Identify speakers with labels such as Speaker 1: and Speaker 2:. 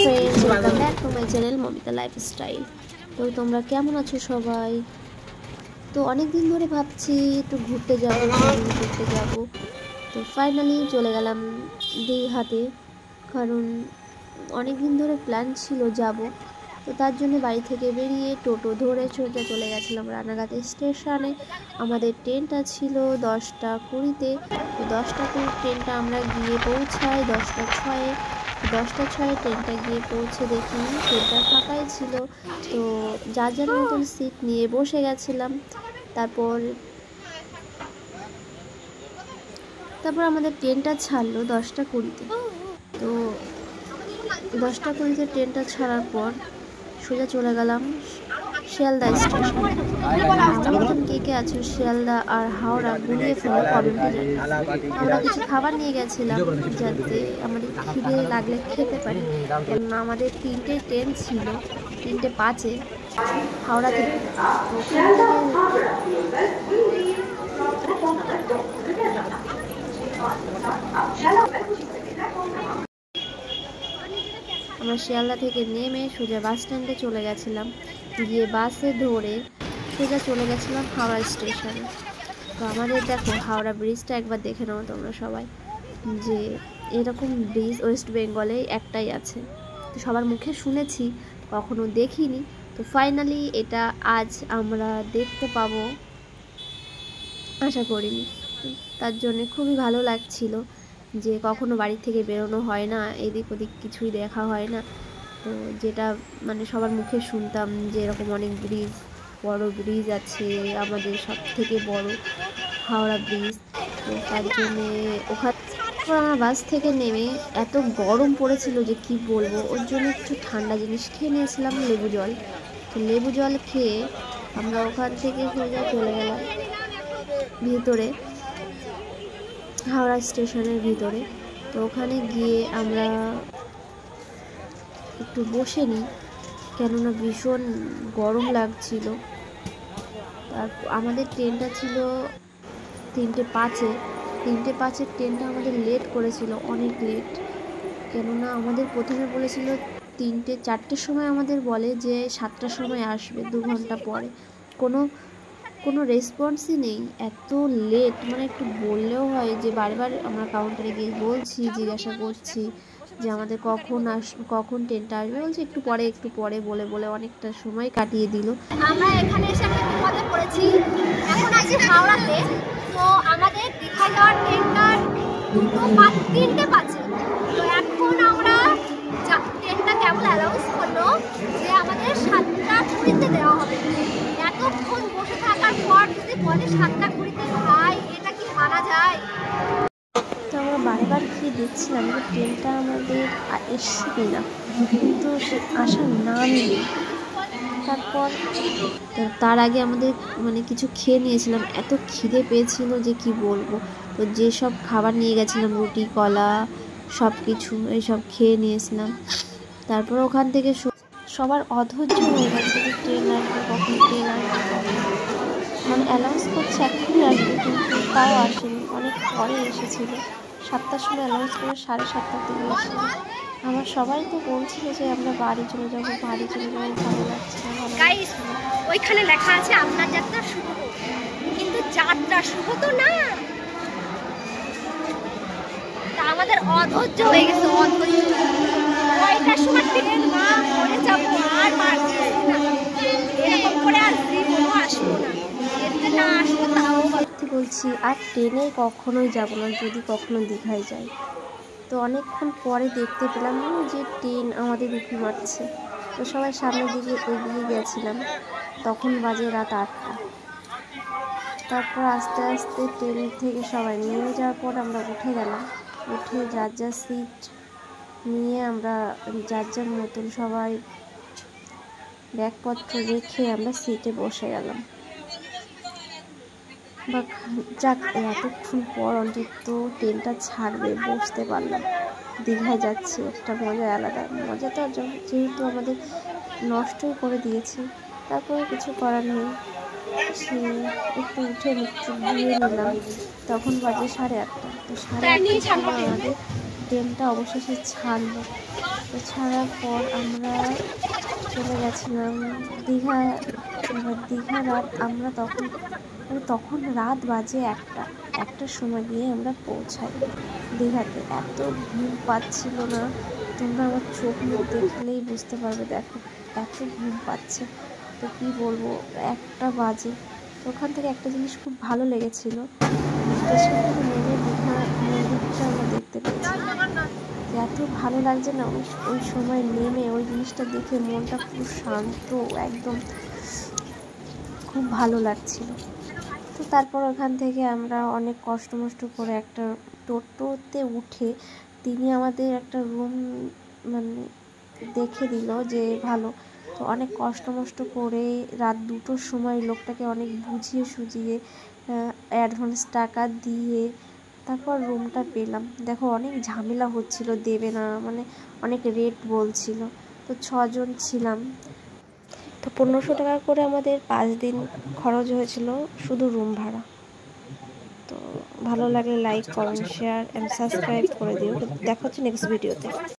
Speaker 1: Friends, welcome back to my channel Mamita lifestyle. তো তোমরা কেমন আছো সবাই? তো অনেক দিন ধরে ভাবছি একটু ঘুরতে যাব। তো ফাইনালি চলে গেলাম দীঘাতে, কারণ অনেক দিন ধরে প্ল্যান ছিল যাব। তো তার জন্য বাড়ি থেকে বেরিয়ে টোটো ধরে সোজা চলে গেছিলাম রানাঘাট স্টেশনে। আমাদের ট্রেনটা ছিল 10টা 20-তে। তো 10টা 20 ট্রেনটা আমরা গিয়ে পৌঁছাই 10টা 6-এ। 10টা 6-এ ট্রেনটা গিয়ে পৌঁছে দেখি ট্রেনটা ফাঁকাই ছিল। তো যার যার মতন সিট নিয়ে বসে গেছিলাম। তারপর আমাদের ট্রেনটা ছাড়লো 10টা 20-তে। তো 10টা 20-তে ট্রেনটা ছাড়ার পর সোজা চলে গেলাম শিয়ালদা স্টেশন। আমার মতন কে আছো শিয়ালদা আর হাওড়া গুলিয়ে ফেলো কমেন্টে জানাও। আমরা কিছু খাবার নিয়ে গেছিলাম যাতে আমাদের খিদে লাগলে খেতে পারি, কারণ আমাদের 3টে ট্রেন ছিল, 3টে 5-এ হাওড়া থেকে। তো ওখান আমরা শিয়ালদা থেকে নেমে সোজা বাস স্ট্যান্ডে চলে গেছিলাম। গিয়ে বাসে ধরে সোজা চলে গেছিলাম হাওড়া স্টেশনে। তো আমাদের দেখো হাওড়া ব্রিজটা একবার দেখে নাও তোমরা সবাই, যে এরকম ব্রিজ ওয়েস্ট বেঙ্গলে একটাই আছে। তো সবার মুখে শুনেছি, কখনো দেখিনি। তো ফাইনালি এটা আজ আমরা দেখতে পাবো, আশা করিনি। তার জন্যে খুবই ভালো লাগছিল যে কখনো বাড়ি থেকে বেরোনো হয় না, এদিক ওদিক কিছুই দেখা হয় না। তো যেটা মানে সবার মুখে শুনতাম যে এরকম অনেক বড় ব্রিজ আছে, আমাদের সব থেকে বড় হাওড়া ব্রিজ। তো তার জন্যে ওখানে আমরা বাস থেকে নেমে এত গরম পড়েছিল যে কি বলবো, ওর জন্য কিছু ঠান্ডা জিনিস খেয়ে নিয়েছিলাম, লেবু জল। তো লেবু জল খেয়ে আমরা ওখান থেকে সোজা চলে গেলাম ভিতরে, হাওড়া স্টেশনের ভিতরে। তো ওখানে গিয়ে আমরা একটু বসে নিই, কেননা ভীষণ গরম লাগছিল। আমাদের ট্রেনটা ছিল 3টে 5-এ। 3টে 5-এর ট্রেনটা আমাদের লেট করেছিল, অনেক লেট। কেননা আমাদের প্রথমে বলেছিল 3টে 4টের সময়, আমাদের বলে যে 7টার সময় আসবে, 2 ঘন্টা পরে। কোনো রেসপন্সই নেই, এত লেট। মানে একটু বললেও হয় যে বারবার আমরা কাউন্টারে গিয়ে বলছি, জিজ্ঞাসা করছি যে আমাদের কখন ট্রেনটা আসবে। বলছে একটু পরে বলে অনেকটা সময় কাটিয়ে দিল।
Speaker 2: আমরা এখানে এসে আমরা বিপদে পড়েছি, এখন আছি হাওড়াতে। তো আমাদের দীঘা যাওয়ার ট্রেনটা 3টে 5-এ। তো এখন আমরা ট্রেনটা কেমন অ্যানাউন্স করলো যে আমাদের 7টা 20-তে দেওয়া হবে। এতক্ষণ বসে থাকার পর যদি বলে 7টা 20-তে, ভাই এটা কি মানা যায়?
Speaker 1: তো আমরা বারবার কি দেখছিলাম যে ট্রেনটা আমাদের এসছে কিনা, কিন্তু আসার নাম নেই। তার আগে আমাদের মানে কিছু খেয়ে নিয়েছিলাম, এত খিদে পেয়েছিল যে কি বলবো। তো যেসব খাবার নিয়ে গেছিলাম, রুটি কলা সব কিছু এইসব খেয়ে নিয়েছিলাম। তারপর ওখান থেকে সবার অধৈর্য হয়ে গেছে যে ট্রেন আসবে কখন, মানে অ্যানাউন্স করছে এখনই আসবে, কিন্তু তাও আসেনি, অনেক পরে এসেছিল। 7টার সময় অ্যানাউন্স করে 7:30টার দিকে এসেছিল। আমার সবাই তো বলছিল যে আমরা বাড়ি চলে যাবো, ভালো লাগছে না।
Speaker 2: ওইখানে লেখা আছে আপনার যাত্রা শুভ, কিন্তু যাত্রা শুভ তো না। তা আমাদের অধৈর্য হয়ে গেছে, কয়টার সময় ট্রেন মা পরে যাবো, আর এরকম করে আর জীবনও আসবো না, এতে না আসবো তাও
Speaker 1: বলছি আর ট্রেনে কখনোই যাবো না যদি কখনো দীঘায় যাই। তো অনেকক্ষণ পরে দেখতে পেলাম যে ট্রেন আমাদের উঁকি মারছে। তো সবাই সামনের দিকে এগিয়ে গেছিলাম, তখন বাজে রাত 8টা। তারপর আস্তে আস্তে ট্রেন থেকে সবাই নেমে যাওয়ার পর আমরা উঠে গেলাম। উঠে যার যার সিট নিয়ে আমরা যার যার মতন সবাই ব্যাগপত্র রেখে আমরা সিটে বসে গেলাম। বা যাক, এতক্ষণ পর অন্তত ট্রেনটা ছাড়বে, বসতে পারলাম। দীঘায় যাচ্ছি, একটা মজা আলাদা। মজা তো যেহেতু আমাদের নষ্টই করে দিয়েছে, তারপরে কিছু করার নেই। একটু উঠে মুখ চুপ দিয়ে নিলাম, তখন বাজে 8:30। তো 8:30 আমাদের ট্রেনটা অবশেষে ছাড়লো। তো ছাড়ার পর আমরা চলে গেছিলাম দীঘা। এবার দীঘা রাত আমরা তখন রাত বাজে একটার সময় গিয়ে আমরা পৌঁছাই দীঘাতে। এত ঘুম পাচ্ছিল না, তোমরা আমার চোখ মুখ দেখলেই বুঝতে পারবে। দেখো এত ঘুম পাচ্ছে, তো কী বলবো, 1টা বাজে। তো ওখান থেকে একটা জিনিস খুব ভালো লেগেছিল, স্টেশন থেকে নেমে দীঘা মন্দিরটা আমরা দেখতে পেয়েছি। এত ভালো লাগছে না ওই সময় নেমে ওই জিনিসটা দেখে, মনটা খুব শান্ত, একদম খুব ভালো লাগছিল। তো তারপর ওখান থেকে আমরা অনেক কষ্ট করে একটা টোটোতে উঠে তিনি আমাদের একটা রুম মানে দেখে দিল যে ভালো। তো অনেক কষ্ট করে রাত 2টোর সময় লোকটাকে অনেক বুঝিয়ে সুঝিয়ে অ্যাডভান্স টাকা দিয়ে তারপর রুমটা পেলাম। দেখো অনেক ঝামেলা হচ্ছিল, দেবে না, মানে অনেক রেট বলছিল। তো 6 জন ছিলাম, তো 1500 টাকা করে আমাদের 5 দিন খরচ হয়েছিল শুধু রুম ভাড়া। তো ভালো লাগলে like, comment, share and subscribe করে দিও। দেখা হচ্ছে নেক্সট ভিডিওতে।